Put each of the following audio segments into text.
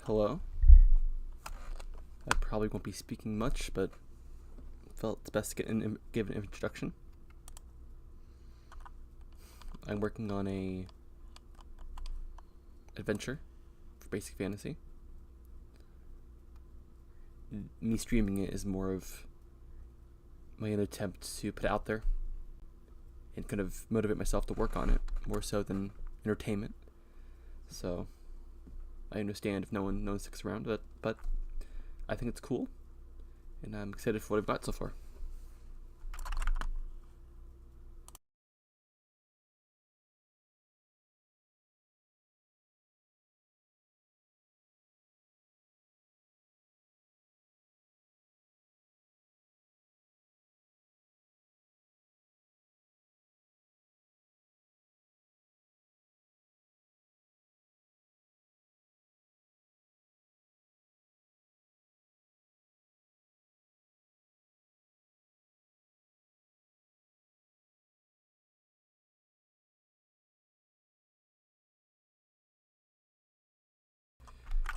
Hello. I probably won't be speaking much, but felt it's best to give an introduction. I'm working on a adventure for basic fantasy. Me streaming it is more of my own attempt to put it out there and kind of motivate myself to work on it more so than entertainment. So I understand if no one sticks around, but I think it's cool, and I'm excited for what I've got so far.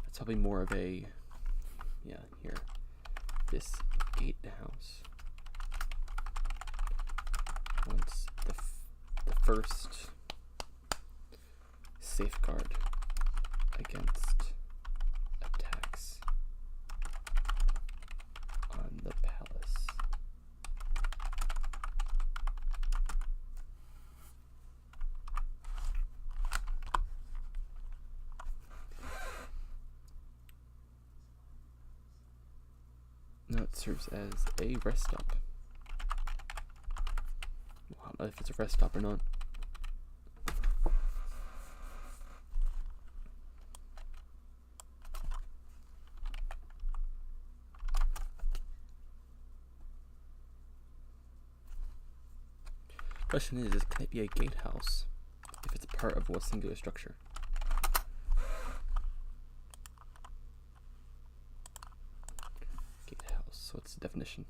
It's probably more of a, here, this gatehouse. Once the first safeguard against attacks on the palace. Now it serves as a rest stop. I don't know if it's a rest stop or not. Question is can it be a gatehouse if it's a part of one singular structure? Gatehouse, what's the definition?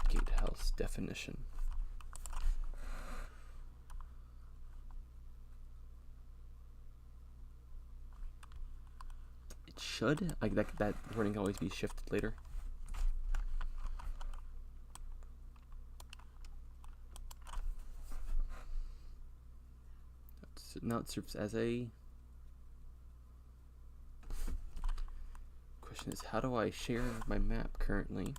Gatehouse definition. It should, like that wording can always be shifted later. Now it serves as a question is how do I share my map currently?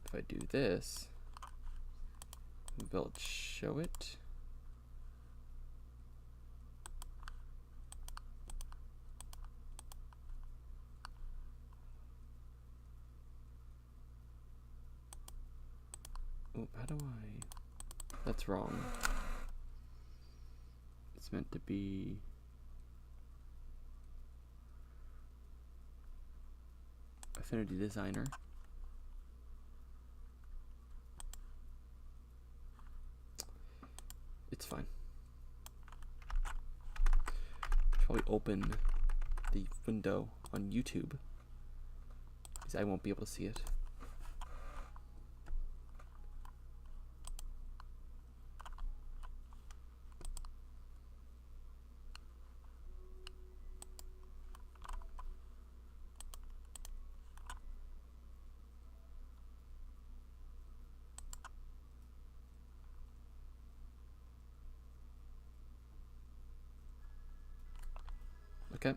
If I do this, will it show it? Oh, how do I? That's wrong. It's meant to be Affinity Designer. It's fine. Probably open the window on YouTube because I won't be able to see it. Okay.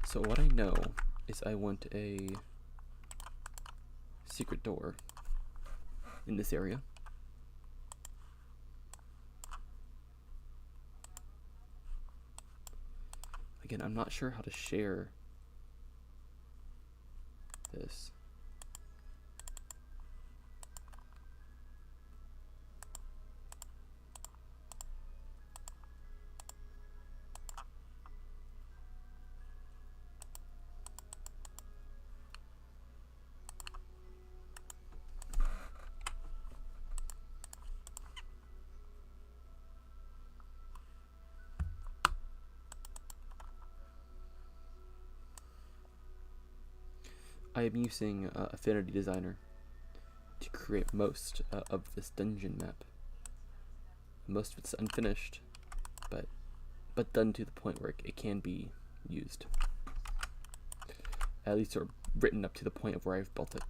So what I know is I want a secret door in this area. Again, I'm not sure how to share this. I am using Affinity Designer to create most of this dungeon map. Most of it's unfinished, but done to the point where it can be used. At least, or written up to the point of where I've built it.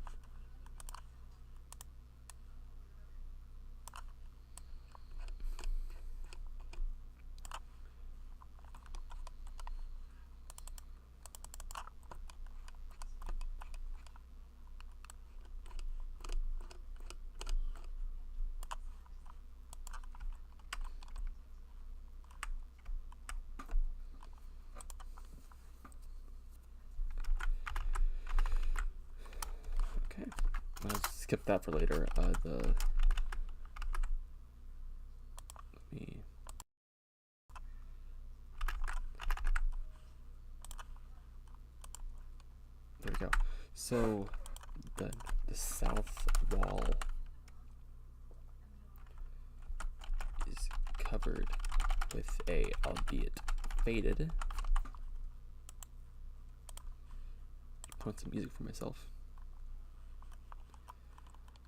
I'll skip that for later. Let me. There we go. So the south wall is covered with a, albeit faded. Put some music for myself.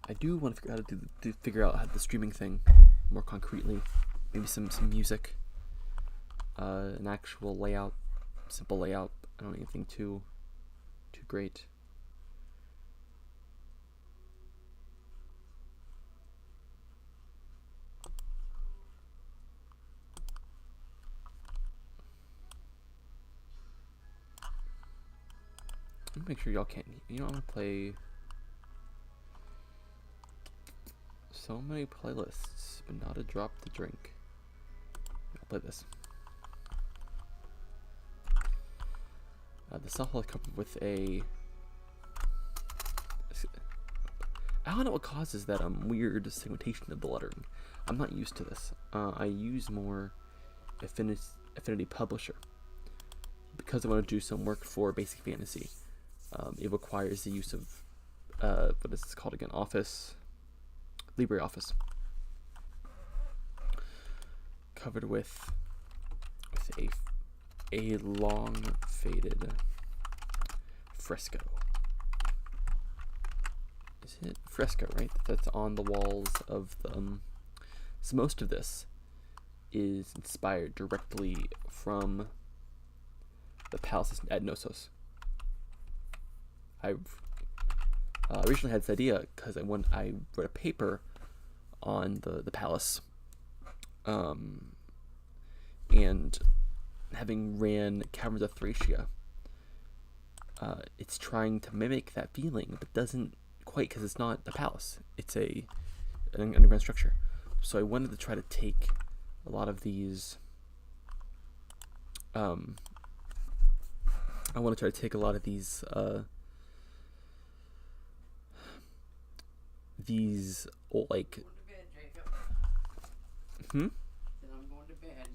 I do want to figure out how to figure out how the streaming thing more concretely. Maybe some music, an actual layout, simple layout. I don't need anything too great. Let me make sure y'all can't. You know, I'm gonna play so many playlists, but not a drop to drink. I'll play this. The software covered with a. I don't know what causes that weird segmentation of the lettering. I'm not used to this. I use more Affinity Publisher because I want to do some work for Basic Fantasy. It requires the use of what is this called again? LibreOffice, covered with a long faded fresco. Is it fresco, right? That's on the walls of the. So most of this is inspired directly from the Palace at Knossos. I originally had this idea because I wrote a paper on the palace, and having ran Caverns of Thracia, it's trying to mimic that feeling, but doesn't quite because it's not a palace. It's an underground structure. So I wanted to try to take a lot of these. These old, like. Go to bed, Jacob. Hmm? Then I'm going to bed.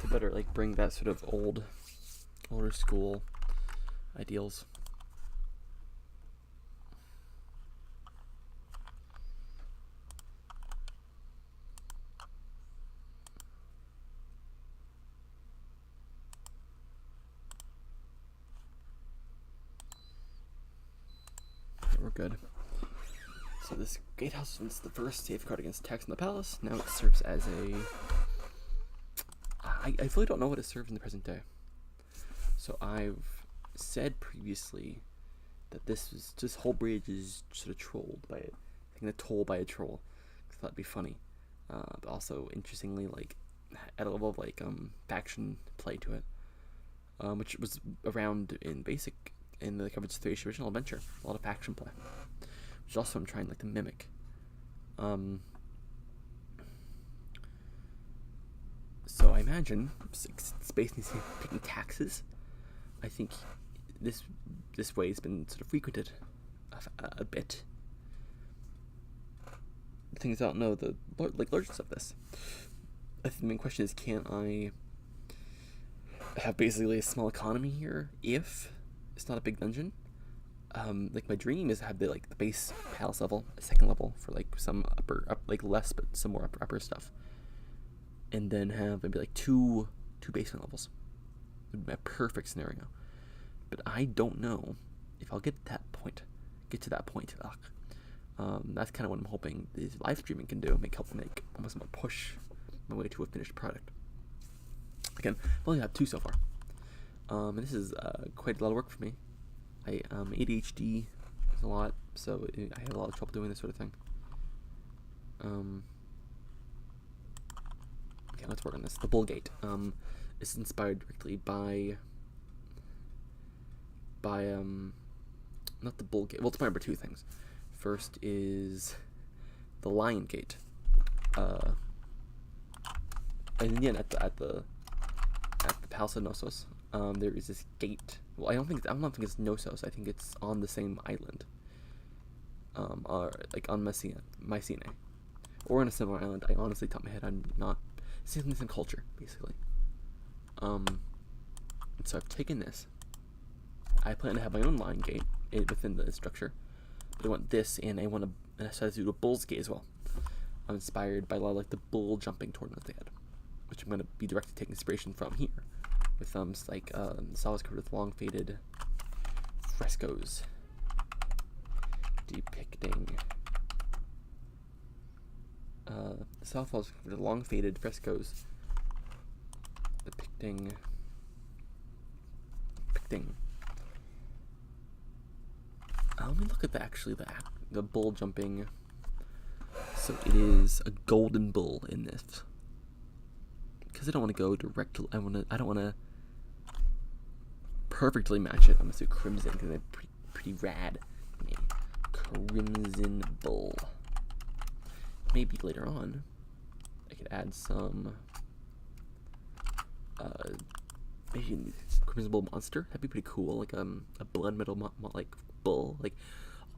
To better like bring that sort of older school ideals. good. So this gatehouse was the first safeguard against attacks in the palace. Now it serves as a... I really don't know what it serves in the present day. So I've said previously that this whole bridge is sort of trolled by it. Taking a toll by a troll. Because I thought it'd be funny. But also, interestingly, like, at a level of, like, faction play to it. Which was around in the Caverns of Thracia original adventure. A lot of faction play. Which also I'm trying, like, to mimic. So I imagine, space needs to be paying taxes. I think this way has been sort of frequented a bit. The thing is, I don't know the largest of this. I think the main question is, can I have basically a small economy here if it's not a big dungeon? Like, my dream is to have the base palace level, a second level for like some less but some more upper stuff, and then have maybe like two basement levels. It would be a perfect scenario. But I don't know if I'll get to that point. That's kind of what I'm hoping this live streaming can do. Help make almost more push my way to a finished product. Again, I've only had 2 so far. And this is quite a lot of work for me. ADHD is a lot, so I have a lot of trouble doing this sort of thing. Okay, let's work on this. The Bull Gate is inspired directly by not the Bull Gate. Well, it's inspired by 2 things. First is the Lion Gate, and then at the Palace of Knossos, there is this gate. Well, I don't think it's Knossos. I think it's on the same island, or like on Mycenae, or on a similar island. I honestly, top of my head, I'm not. It's the same culture, basically. And so I've taken this. I plan to have my own Lion Gate within the structure, but I want this, and I decided to do a Bull's Gate as well. I'm inspired by a lot of like the bull jumping tournaments they had, which I'm going to be directly taking inspiration from here, with solids covered with long faded frescoes depicting south walls covered with long faded frescoes depicting. Let me look at the bull jumping. So it is a golden bull in this, because I don't want to go direct to. I don't want to perfectly match it. I'm gonna do crimson because they're pretty rad. Crimson bull. Maybe later on, I could add some. Maybe crimson bull monster. That'd be pretty cool. Like a blood metal like bull, like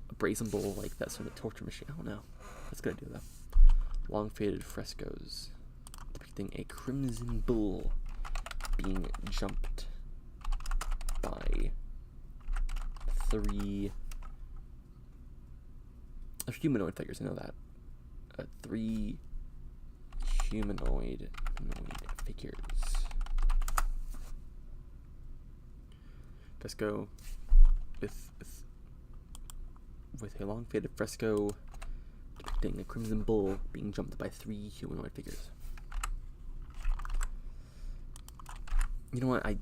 a brazen bull, like that sort of torture machine. I don't know. That's gonna do though. Long faded frescoes depicting a crimson bull being jumped by 3 humanoid figures. I know that. 3 humanoid figures. Fresco with a long faded fresco depicting a crimson bull being jumped by 3 humanoid figures. You know what? I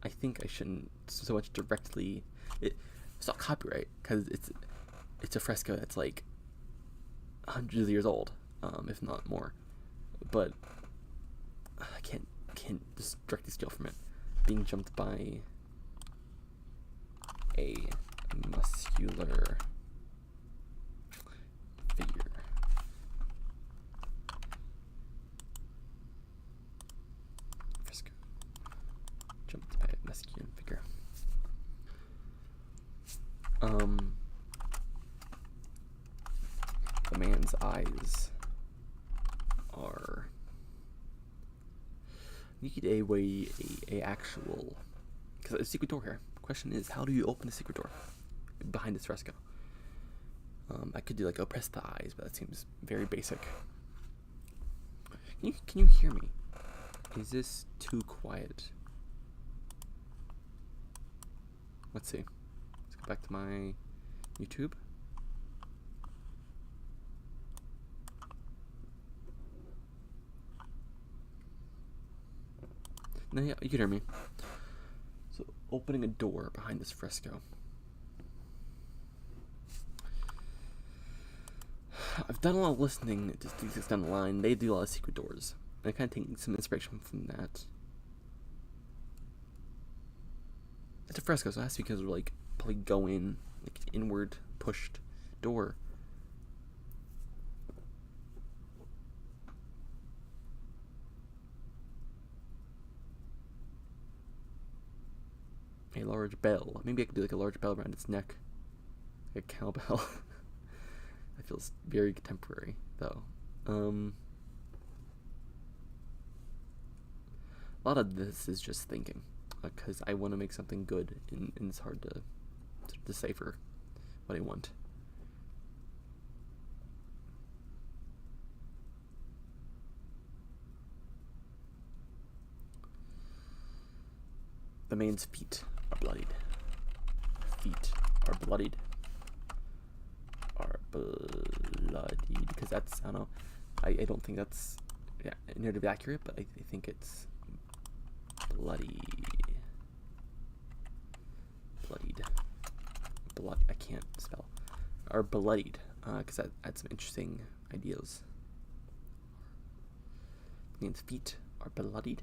think I shouldn't so much directly. It's not copyright because it's a fresco that's like hundreds of years old, if not more. But I can't just directly steal from it. Being jumped by a muscular figure. Fresco. Jumped by a muscular figure. The man's eyes are. Need a actual, because there's a secret door here. Question is, how do you open the secret door behind this fresco? I could do like oppress the eyes, but that seems very basic. Can you hear me? Is this too quiet? Let's see. Let's go back to my YouTube. No, yeah, you can hear me. So, opening a door behind this fresco. I've done a lot of listening to things down the line. They do a lot of secret doors. I kind of take some inspiration from that. It's a fresco, so it has to be because of like probably go in, like inward pushed door. A large bell. Maybe I could do like a large bell around its neck, like a cowbell. That feels very contemporary, though. A lot of this is just thinking, because I want to make something good, and it's hard to decipher what I want. The man's feet are bloodied. Feet are bloodied. Because that's, I don't know, I don't think that's narrative accurate, but I think it's bloodied. I can't spell. Are bloodied, because that adds some interesting ideas. Means feet are bloodied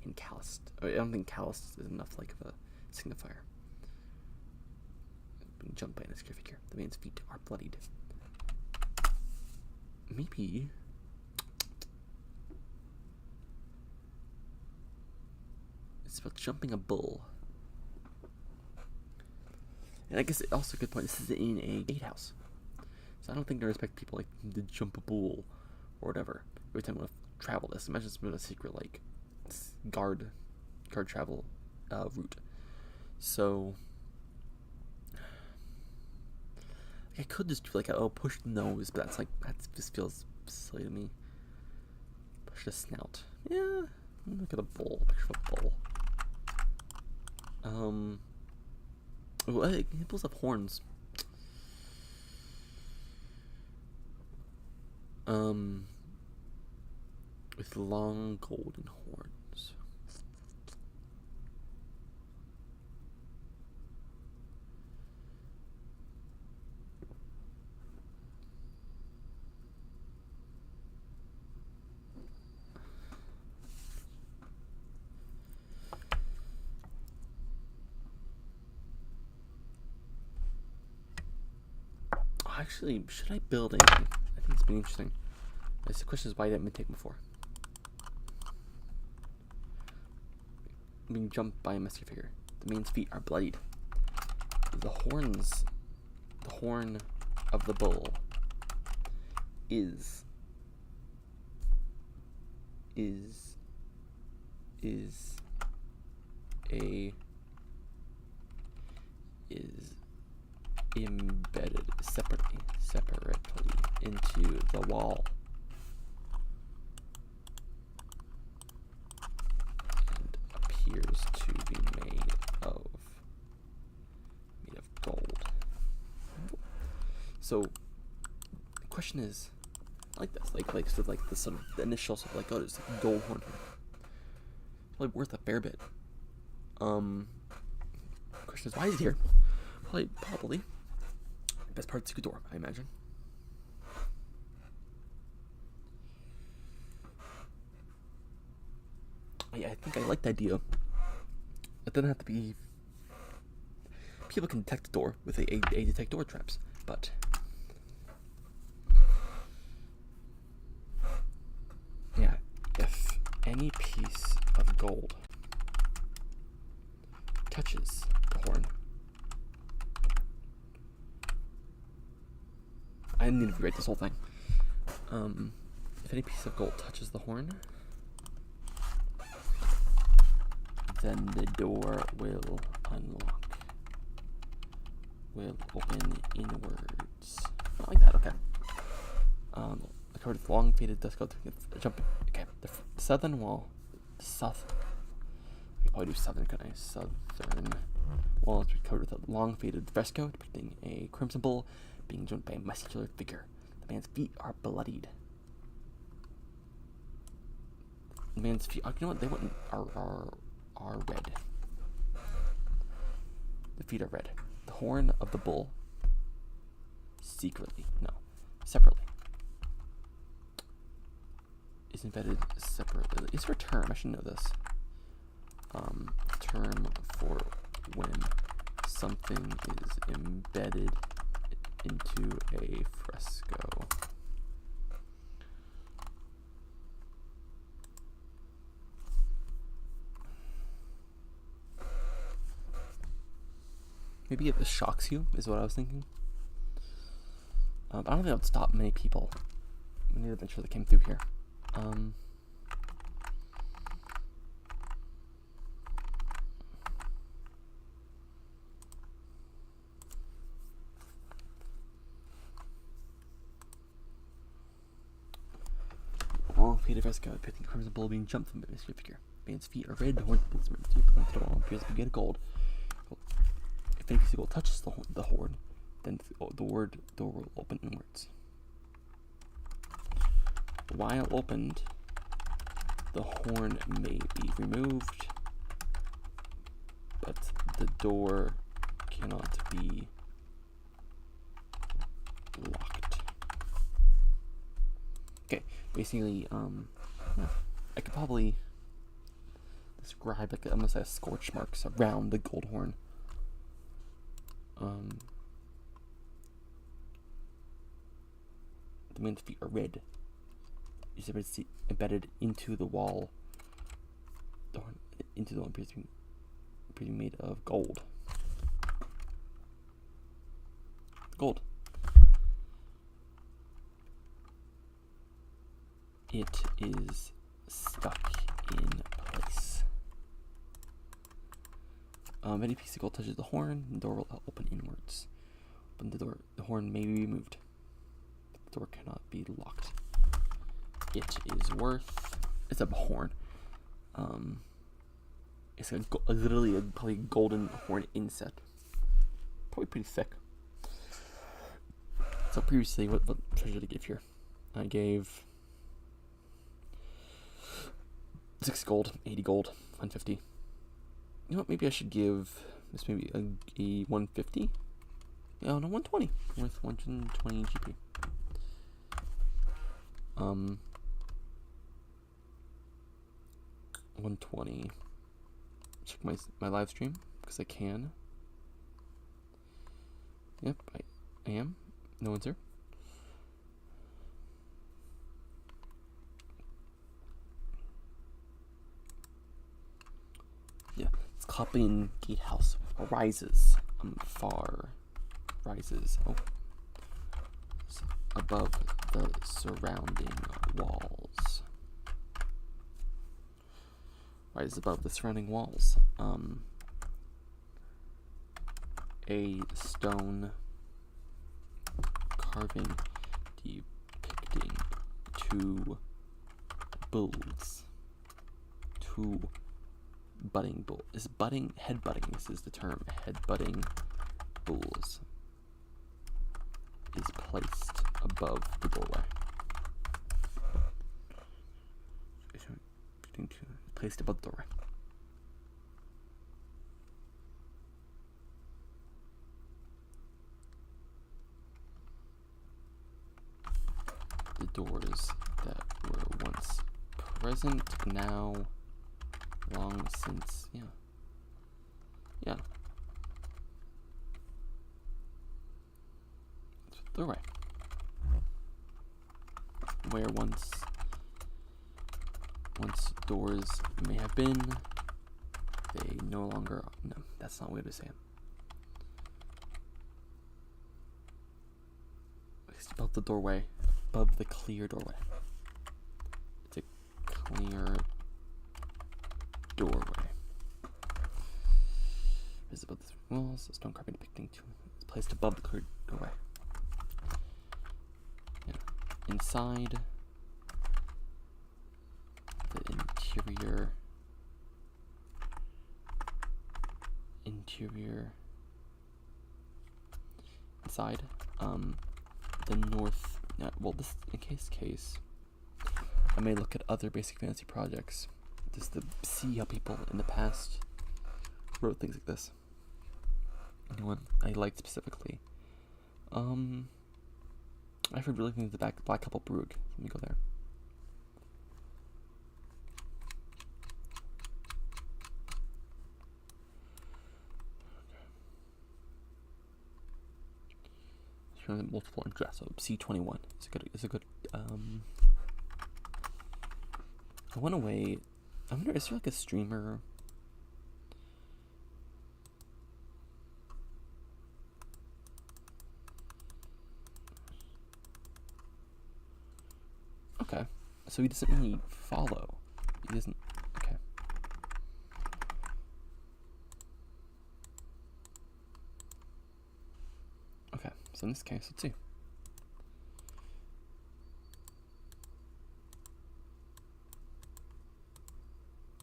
and calloused. I don't think calloused is enough like of a signifier. Being jumped by an obscure figure. The man's feet are bloodied. Maybe it's about jumping a bull. And I guess also a good point, this is in a gatehouse. So I don't think they respect people like to jump a bull or whatever. Every time we travel this, imagine it's been a secret like guard travel route. So I could just do like push the nose, but that just feels silly to me. Push the snout. Yeah. Look at a bull. Picture of a bull. Bulls have horns. With long golden horns. Actually, should I build anything? I think it's been interesting. The question is why I didn't take before. Being jumped by a musky figure. The man's feet are bloodied. The horn of the bull is embedded separately into the wall and appears to be made of gold. So the question is, I like this, like sort of like the sort of the initial sort of like, oh, there's like a gold horn here. Probably worth a fair bit. The question is, why is it here? Probably. Best part of the secret door, I imagine. I think I like the idea. It doesn't have to be. People can detect the door with a detect door traps, but yeah, if any piece of gold touches the horn. I need to rewrite this whole thing. If any piece of gold touches the horn, then the door will unlock. Will open inwards. I like that, okay. The card with long faded dust gold jumping. Okay, the southern wall. I could probably do southern, couldn't I? Southern Wall is covered with a long faded fresco depicting a crimson bull being joined by a muscular figure. The man's feet are bloodied. The man's feet, you know what? They went are red. The feet are red. The horn of the bull separately is embedded separately. Is there a term? I should know this. Term for when something is embedded into a fresco. Maybe if this shocks you, is what I was thinking. I don't think that would stop many people. Many adventure that came through here. Long faded fresco depicting crimson bull being jumped from a mystery figure. Man's feet are red, the horn is deep into the wall, appears to be gold. If any piece of gold touches the horn, then the door will open inwards. While opened, the horn may be removed, but the door cannot be locked. Okay, basically, I could probably describe like almost like scorch marks around the gold horn. The man's feet are red. Is embedded into the wall. Into the one appears to be made of gold. Gold. It is stuck in place. Any piece of gold touches the horn, the door will open inwards. Open the door, the horn may be removed. The door cannot be locked. It is worth. It's a horn. It's literally probably golden horn inset. Probably pretty thick. So previously, what treasure did I give here? I gave 6 gold, 80 gold, 150. You know what? Maybe I should give this maybe a 150. No, 120. Worth 120 GP. 120. Check my live stream because I can. Yep, I am. No one's here. Yeah, it's copying gatehouse rises. Rises. Oh, above the surrounding walls. Rises above the surrounding walls. A stone carving depicting 2 bulls. 2 budding bulls. Is budding headbutting? This is the term. Headbutting bulls is placed above the doorway. Placed above the doorway. The doors that were once present, now long since, yeah. It's the doorway. Where once doors may have been, they no longer. No, that's not a way to say it. It's above the doorway, above the clear doorway. It's a clear doorway. It's above the walls, a stone carving depicting 2. It's placed above the clear doorway. Yeah. Inside the interior interior inside. The north. Well, this in case. I may look at other basic fantasy projects just to see how people in the past wrote things like this. And one I liked specifically. I've heard really things the Black Couple Brug. Let me go there. Multiple interests, so C21. It's a good. I went away. I wonder, is there like a streamer? Okay, so he doesn't really follow. He doesn't. Okay. Okay, so in this case, let's see.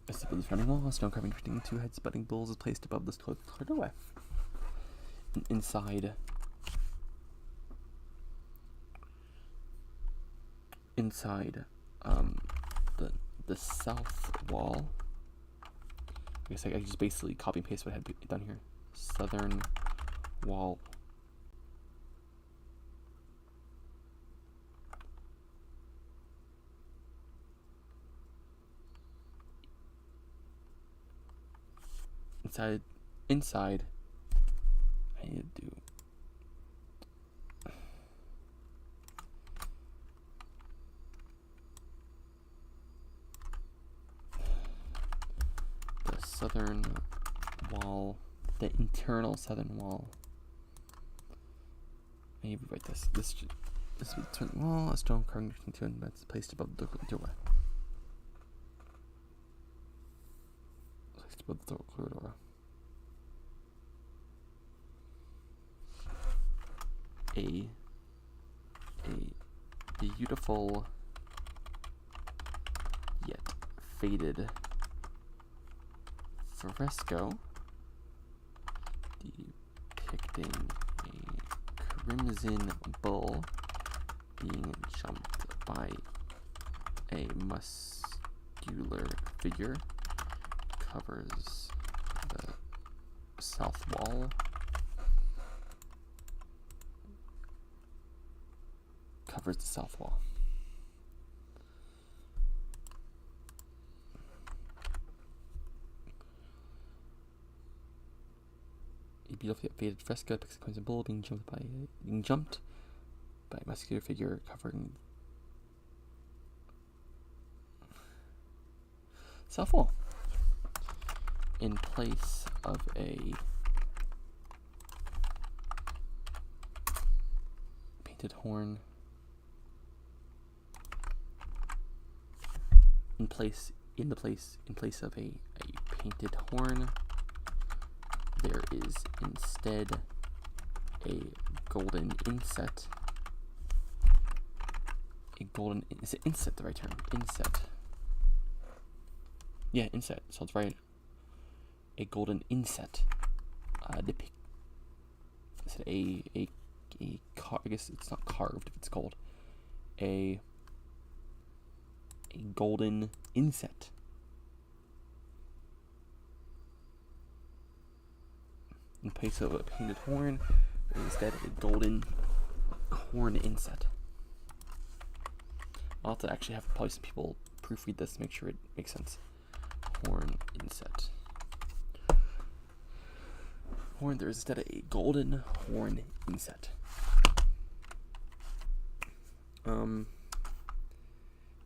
As the building's running wall, stone carving depicting 2 heads butting bulls is placed above this closed doorway. Inside the south wall. I guess I just basically copy and paste what I had done here. Southern wall. Inside, I need to do the southern wall, the internal southern wall. I need to write this. This is the wall, a stone carving that's placed above the doorway. Placed above the corridor. A beautiful yet faded fresco depicting a crimson bull being jumped by a muscular figure covers the south wall. Covers the south wall. A beautifully faded fresco depicts a crimson bull being jumped by a muscular figure covering south wall. In place of a painted horn. In place of a painted horn, there is instead a golden inset. Is it inset the right term? Inset. Yeah, inset. So it's right. A golden inset. I guess it's not carved if it's called. A golden inset. In place of a painted horn, there is instead a golden horn inset. I'll have to actually have probably some people proofread this to make sure it makes sense. Horn inset. Horn, there is instead a golden horn inset.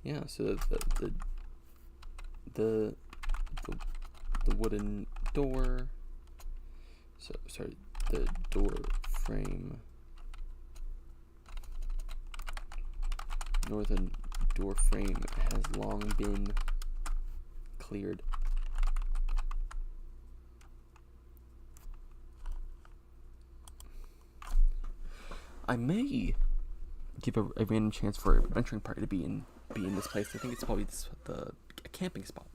Yeah, so the wooden door. So sorry, the door frame. Northern door frame has long been cleared. I may give a random chance for an adventuring party to be in this place. I think it's probably a camping spot.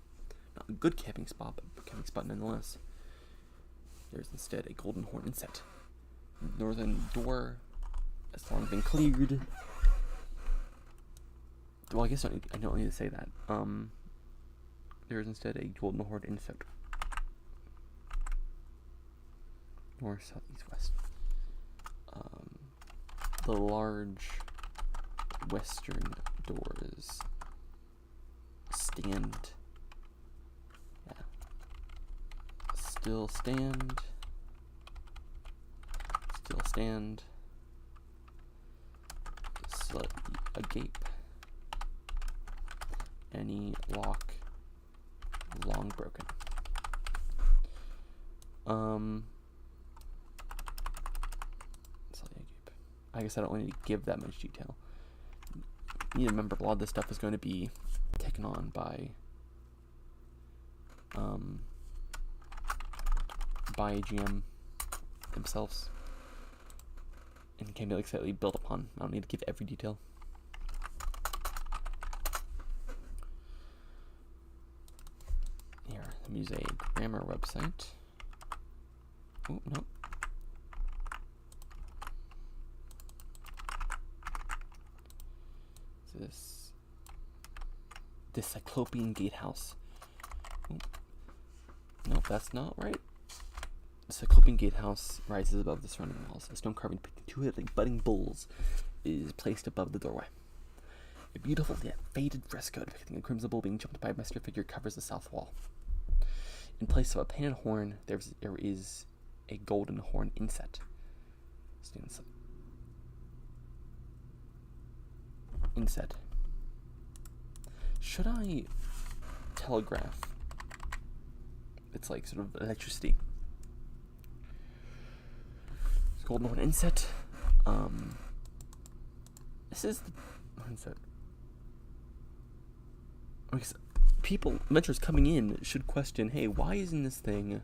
Not a good camping spot, but a camping spot nonetheless. There's instead a golden horn inset. Northern door has long been cleared. Well, I guess I don't need to say that. There is instead a golden horn inset. North, south, east, west. The large western doors stand. Yeah. Still stand. Still stand. Slightly agape. Any lock long broken. Slightly agape. I guess I don't need to give that much detail. You need to remember a lot of this stuff is going to be taken on by GM themselves and can be like slightly built upon. I don't need to give every detail. Here, let me use a grammar website. Oh, no. This Cyclopean gatehouse. Oh. Nope, that's not right. The Cyclopean gatehouse rises above the surrounding walls. A stone carving depicting two budding bulls is placed above the doorway. A beautiful yet faded fresco depicting a crimson bull being jumped by a muscular figure covers the south wall. In place of a painted horn, there is a golden horn inset. Inset. Should I telegraph? It's like sort of electricity. Golden horn inset. This is the inset. Because people, adventurers coming in, should question, hey, why isn't this thing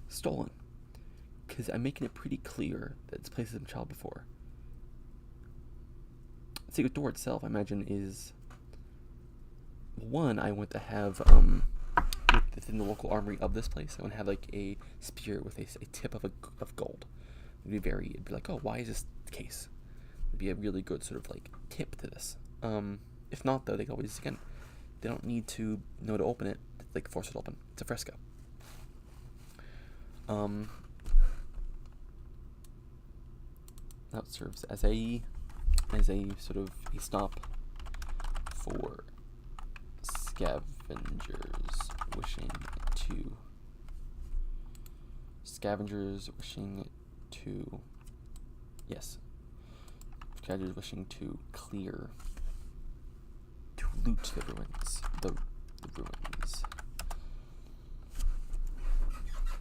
stolen? Because I'm making it pretty clear that this place has been traveled before. The secret door itself, I imagine, is one I want to have within the local armory of this place. I want to have like a spear with a tip of gold. It'd be like, oh, why is this the case? It'd be a really good sort of like tip to this. If not, though, they can always, again, they don't need to know to open it. They can force it open. It's a fresco. That serves as a sort of a stop for scavengers wishing to clear, to loot the ruins. The ruins.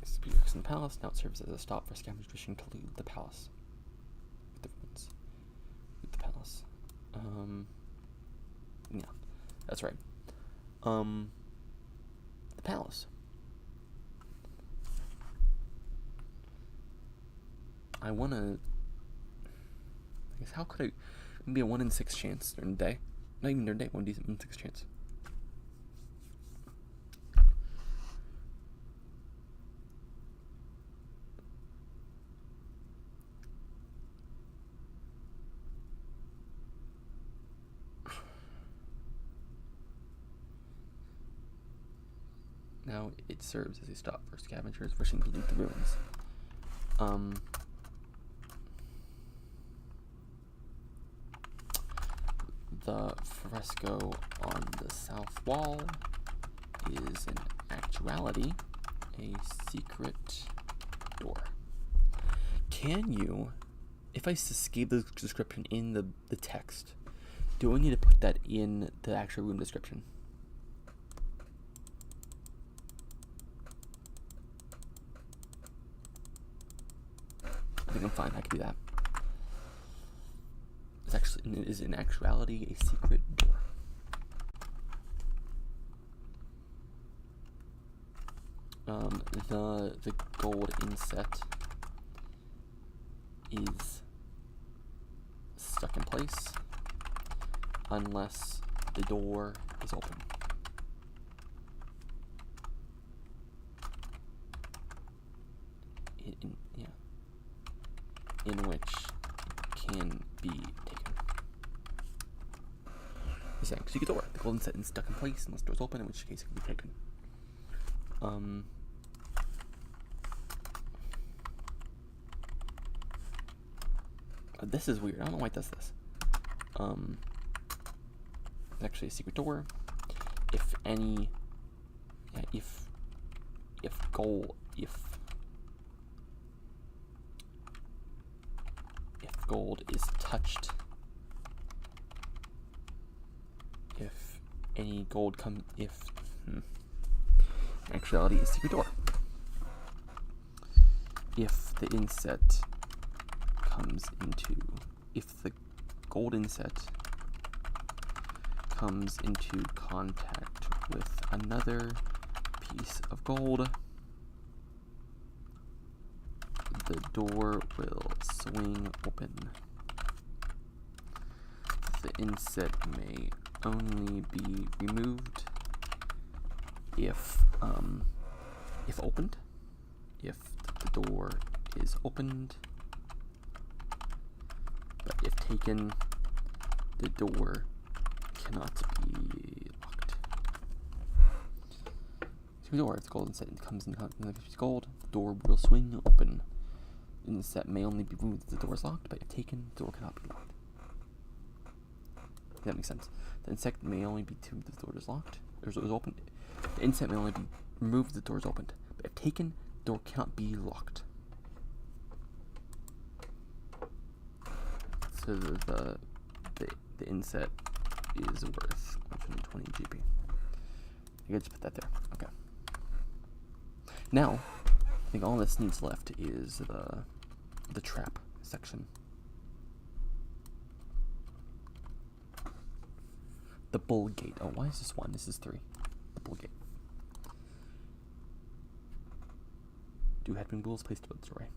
Spears in the palace. Now it serves as a stop for scavengers wishing to loot the palace. The ruins. Loot the palace. Yeah, that's right. The palace. I guess how could I? Maybe a 1 in 6 chance during the day. Not even during the day. 1 in 6 chance. Now it serves as a stop for scavengers wishing to loot the ruins. The fresco on the south wall is in actuality a secret door. Can you, if I just gave the description in the text, do I need to put that in the actual room description? I think I'm fine. I can do that. It is in actuality a secret door. The gold inset is stuck in place unless the door is open. in which can be taken. He's saying secret door. The golden set is stuck in place unless doors open, in which case it can be taken. This is weird. I don't know why it does this. Actually, a secret door. If any, if gold is touched, if any gold comes, actuality is secret door. If the inset comes into, if the gold inset comes into contact with another piece of gold, the door will swing open. The inset may only be removed if opened. If the door is opened, but if taken, the door cannot be locked. So the door, if the gold inset comes in contact with gold, the door will swing open. The inset may only be removed if the door is locked, but if taken, the door cannot be locked. That makes sense. The inset may only be removed if the door is locked, or is opened. The inset may only be removed if the door is opened, but if taken, the door cannot be locked. So the inset is worth 120 GP. You can just put that there. Okay. Now, I think all this needs left is the trap section. The bull gate. Oh, why is this 1? This is 3. The bull gate. Do headwind bulls placed above the doorway?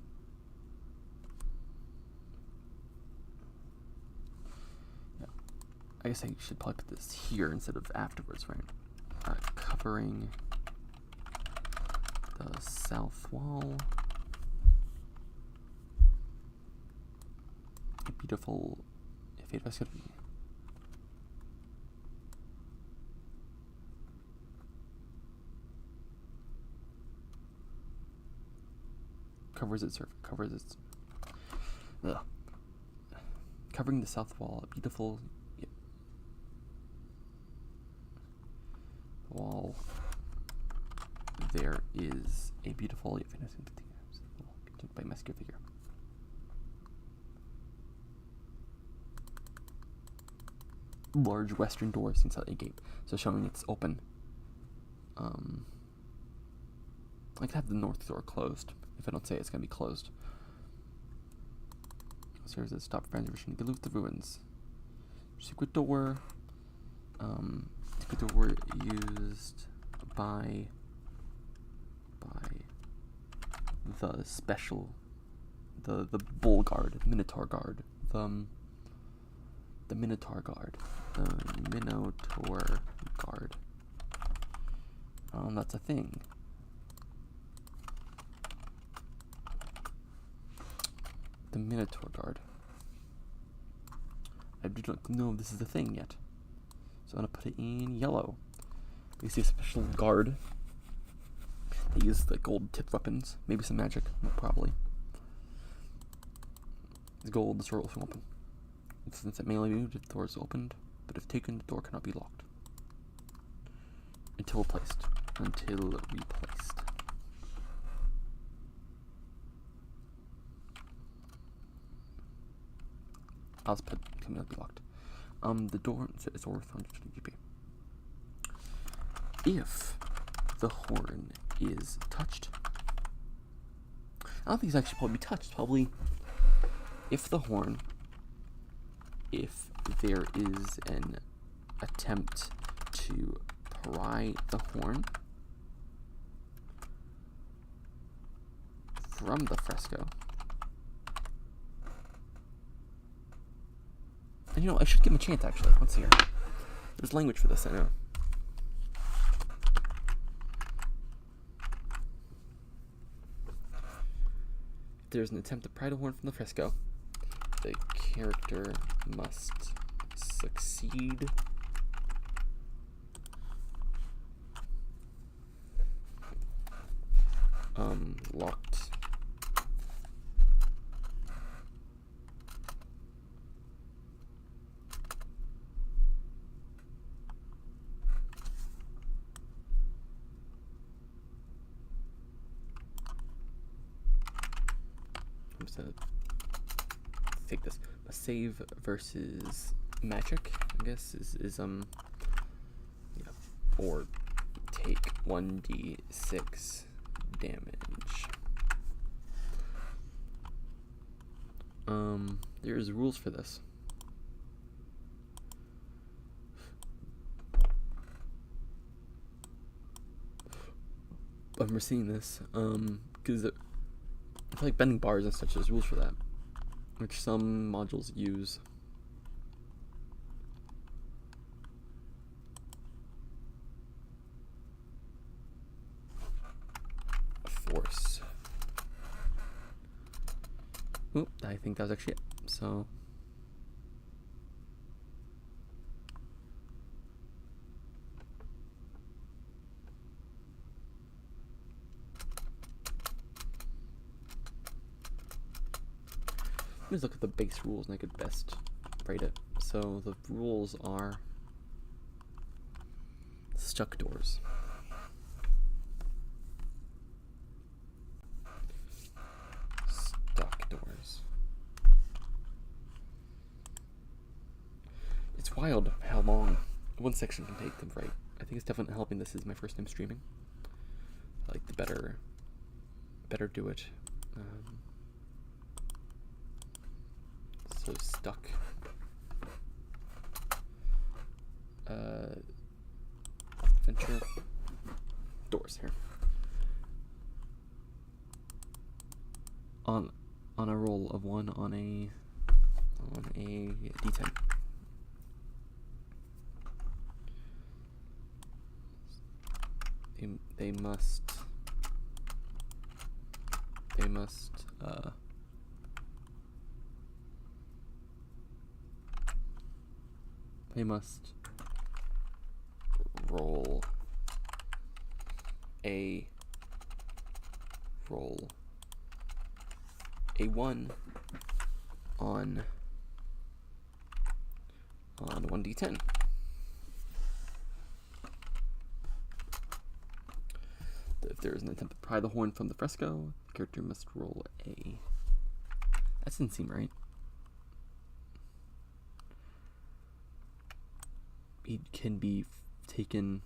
Yeah. I guess I should probably put this here instead of afterwards, right? Covering the south wall. A beautiful. If it was going to be. Covers its surface. Covering the south wall, a beautiful wall. There is a beautiful by muscular figure. Large western door inside a gate, so showing it's open. I could have the north door closed. If I don't say it's going to be closed. Serves as stop transmission. Dilute the ruins. Secret door. Secret door used by the special, the bull guard, minotaur guard, the minotaur guard, the minotaur guard. That's a thing. The Minotaur Guard. I do not know if this is the thing yet. So I'm going to put it in yellow. You see a special guard. They use the gold tipped weapons. Maybe some magic. Probably. It's gold, the door will swing open. Since it may only be moved if the door is opened, but if taken, the door cannot be locked. Until replaced. I'll just put cannot be locked. The door is worth 120 GP. If the horn is touched, I don't think it's actually probably touched. Probably, if there is an attempt to pry the horn from the fresco. And I should give him a chance, actually. Let's see here. There's language for this, I know. there's an attempt to pry the horn from the fresco, the character must succeed locked I'm just gonna take this. A save versus magic, I guess, is yeah. Or take 1d6 damage. There's rules for this. I remember seeing this, because I feel like bending bars and such, there's rules for that, which some modules use. Force. Oop, I think that was actually it. So let's look at the base rules and I could best write it. So the rules are stuck doors. Stuck doors. It's wild how long one section can take to write. I think it's definitely helping. This is my first time streaming. I like to better do it. So stuck. Adventure doors here. On a roll of 1 on a d10. They must roll a 1 on 1d10. If there is an attempt to pry the horn from the fresco, the character must roll a... That didn't seem right. It can be taken...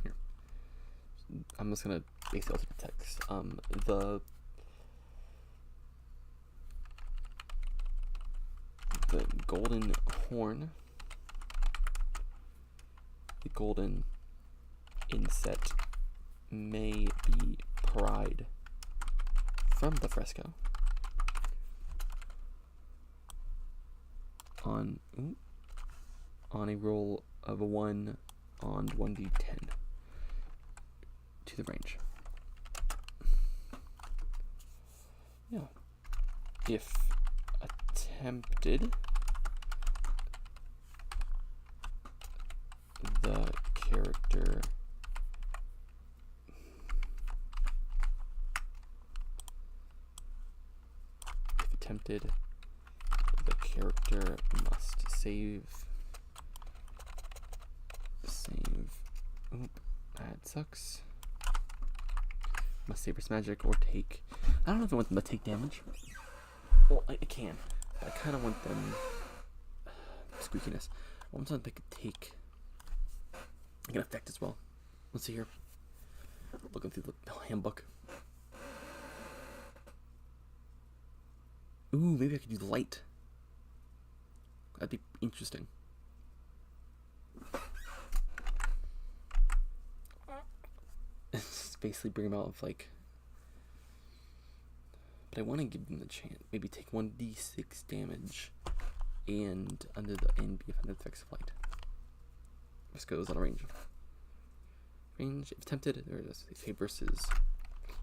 Here. I'm just gonna basically alter the text. The golden horn, the golden inset may be pried from the fresco on a roll of a 1 on 1d10 to the range. Yeah. If attempted, the character must save. Oop, that sucks. Must save versus magic or take. I don't know if I want them to take damage. Well, I can, but I kind of want them. Squeakiness. I want them to take. I can effect as well. Let's see here. Looking through the handbook. Ooh, maybe I could do light. That'd be interesting. It's basically bring them out of like. But I want to give them the chance. Maybe take 1d6 damage, and be under the effects of light. This goes out of range. Range, if tempted, there it is. Okay, versus,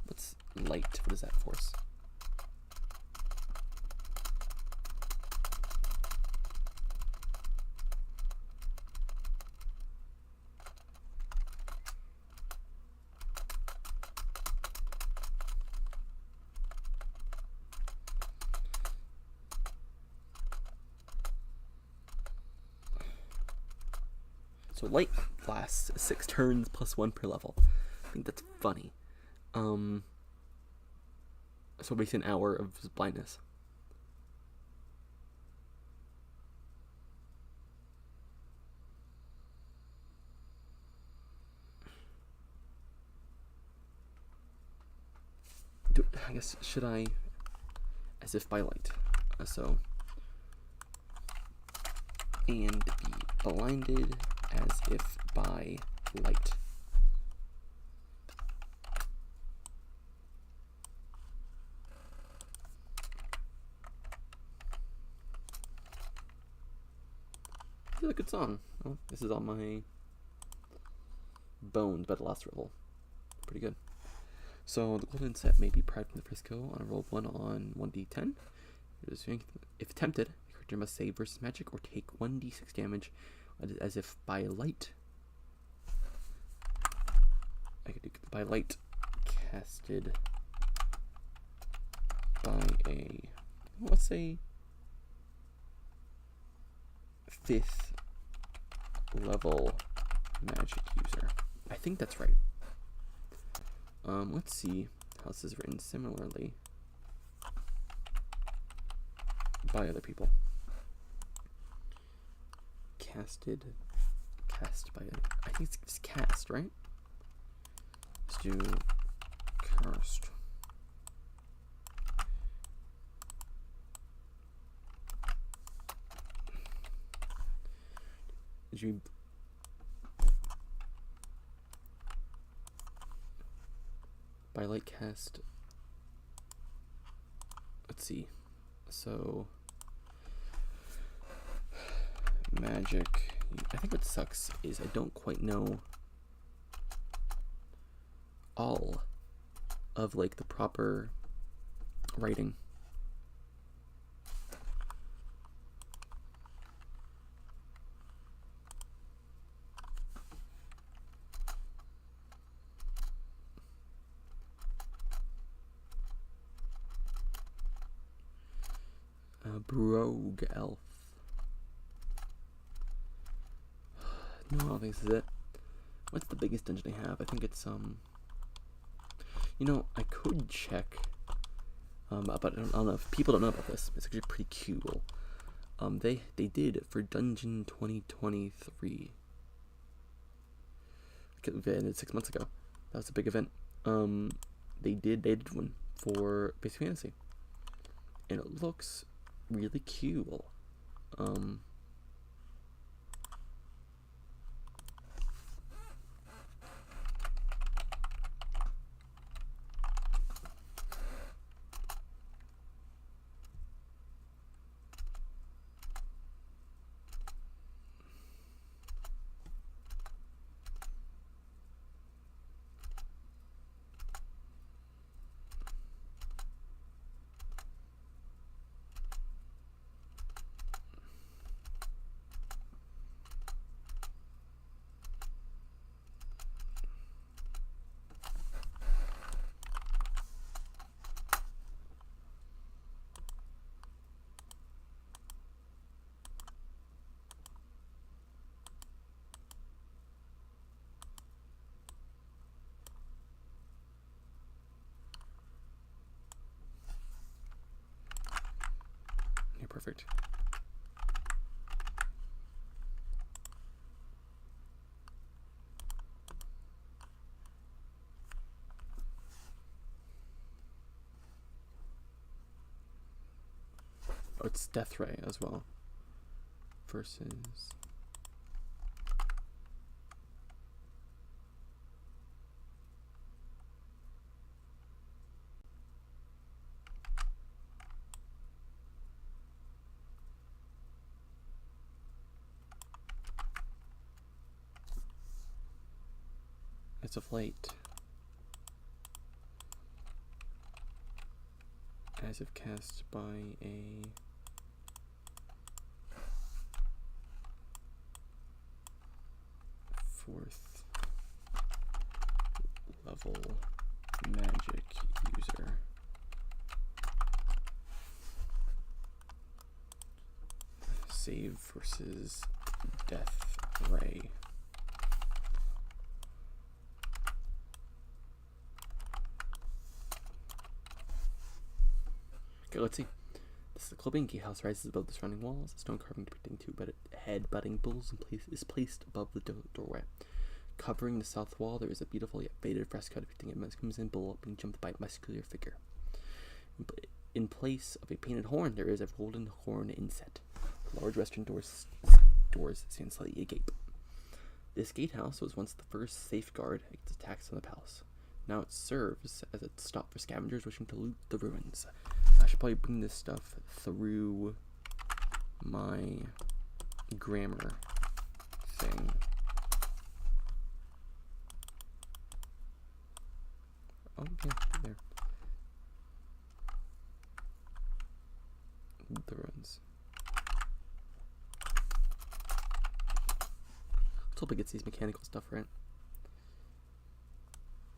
what's light? What is that force? So light lasts 6 turns plus 1 per level. I think that's funny. So basically an hour of just blindness. I guess, should I, as if by light, so, and be blinded as if by light. This is a good song. Oh, this is on my Bones by the last level. Pretty good. So the golden set may be pried from the first go on a roll of 1 on 1d10. If tempted, the character must save versus magic or take 1d6 damage as if by light. I could do by light casted by a, let's say, 5th level magic user. I think that's right. Let's see how this is written similarly by other people. Cast by, I think it's cast, right? Let's do cast. Did you by light cast? Let's see. So magic. I think what sucks is I don't quite know all of like the proper writing. Brogue Elf. No, I don't think this is it. What's the biggest dungeon I have? I think it's you know, I could check but I don't know if people don't know about this. It's actually pretty cool. They did for Dungeon 2023. They did 6 months ago. That was a big event. They did one for Basic Fantasy, and it looks really cool. Yeah, perfect. Oh, it's Death Ray as well. Versus As of late. As if cast by a fourth level magic user. Save versus Death Ray. Okay, let's see. This is the clubbing gatehouse rises above the surrounding walls. A stone carving depicting two head-butting bulls is placed above the doorway. Covering the south wall, there is a beautiful yet faded fresco depicting a Mexican bull being jumped by a muscular figure. In place of a painted horn, there is a golden horn inset. Large western doors stand slightly agape. This gatehouse was once the first safeguard against attacks on the palace. Now it serves as a stop for scavengers wishing to loot the ruins. I should probably bring this stuff through my grammar thing. Oh, yeah, there. The ruins. Let's hope it gets these mechanical stuff right.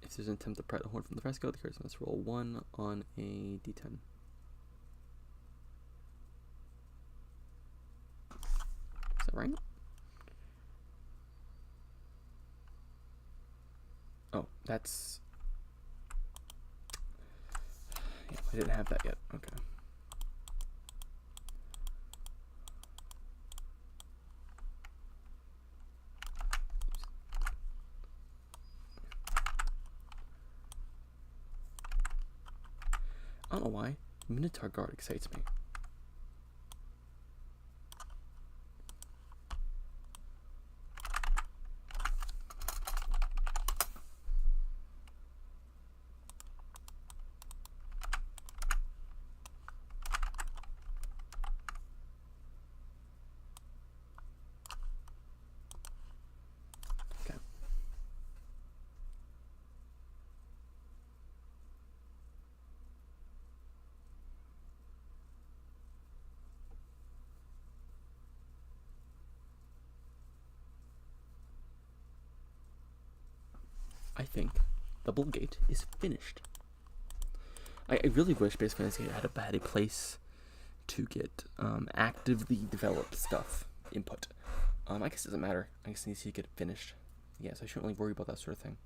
If there's an attempt to pry the horn from the fresco, the character must roll 1 on a d10. Is that right? Oh, that's... Yeah, I didn't have that yet. Okay. I don't know why. Minotaur Guard excites me. Okay. I think the Bull Gate is finished. I really wish Base Fantasy had a place to get actively developed stuff input. I guess it doesn't matter. I guess it needs to get finished. Yes, I shouldn't really worry about that sort of thing.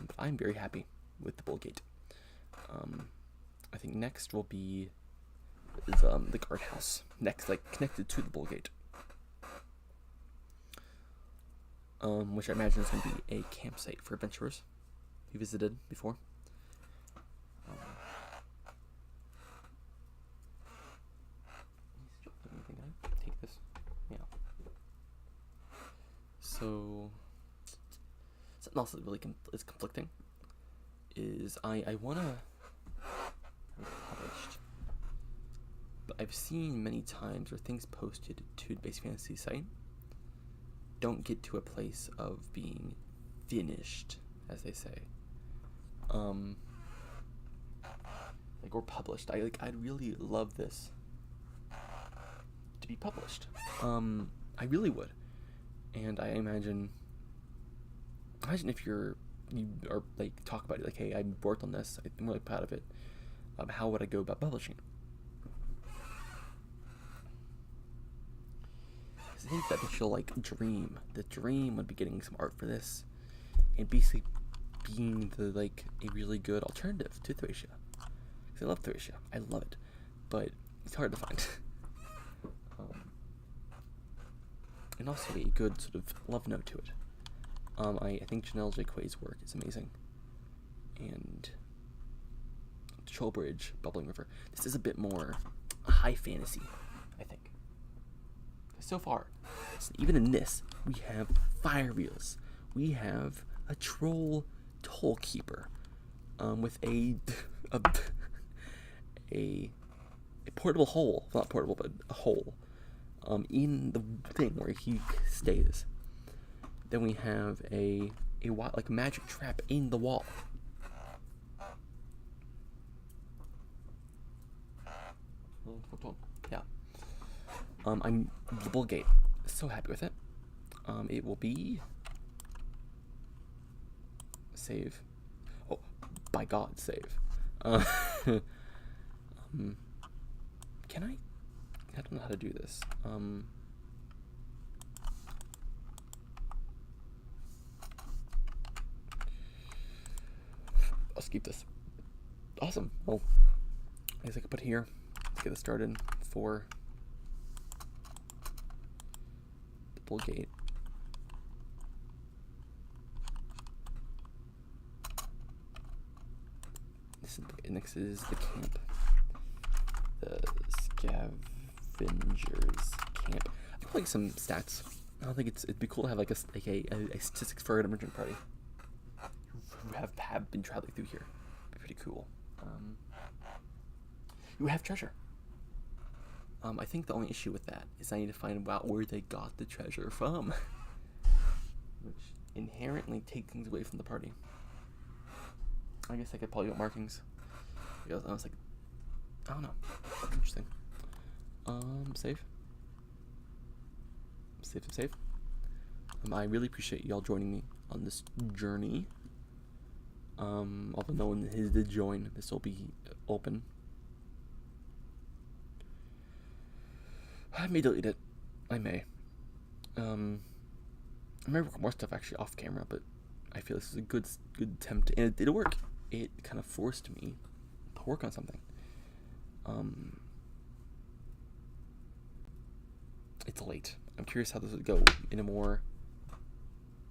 But I'm very happy with the Bull Gate. I think next will be the guardhouse. Next, like connected to the Bull Gate. Which I imagine is going to be a campsite for adventurers we visited before. Take this. Yeah. So, something else that really is conflicting is I want to have it published, but I've seen many times where things posted to the Base Fantasy site don't get to a place of being finished, as they say. Like, or published. I'd really love this to be published. I really would. And I imagine if you are like talk about it, like, hey, I worked on this, I'm really proud of it. How would I go about publishing it? I think that she'll like dream. The dream would be getting some art for this, and basically being a really good alternative to Thracia. Because I love Thracia, I love it, but it's hard to find. And also a good sort of love note to it. I think Janelle J. Quay's work is amazing, and Trollbridge, Bubbling River. This is a bit more high fantasy, I think. So far, even in this, we have fire wheels. We have a troll toll keeper, with a portable hole. Not portable, but a hole, in the thing where he stays. Then we have a a like magic trap in the wall. Yeah. I'm the bull gate. So happy with it. It will be save. Oh, by God, save. Can I? I don't know how to do this. Let's keep this. Awesome. Well, I guess I could put here. Let's get this started for the bull gate. Next is the camp. The scavengers camp. I feel like some stats. I don't think it'd be cool to have like a statistics for an emergent party who have been traveling through here. It'd be pretty cool. You have treasure. I think the only issue with that is I need to find out where they got the treasure from, which inherently take things away from the party. I guess I could probably get markings. Because I was like, I don't know. Interesting. Save. Save. I really appreciate y'all joining me on this journey. Although no one did join, this will be open. I may delete it. I may. I may record more stuff actually off camera, but I feel this is a good attempt, and it did work. It kind of forced me to work on something. It's late. I'm curious how this would go in a more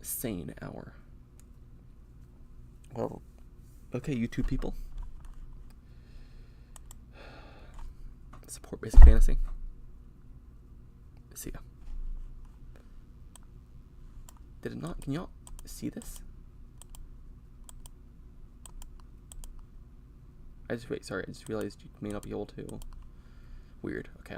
sane hour. Well, okay, YouTube people. Support basic fantasy. See ya. Did it not? Can y'all see this? Sorry, I just realized you may not be able to. Weird. Okay,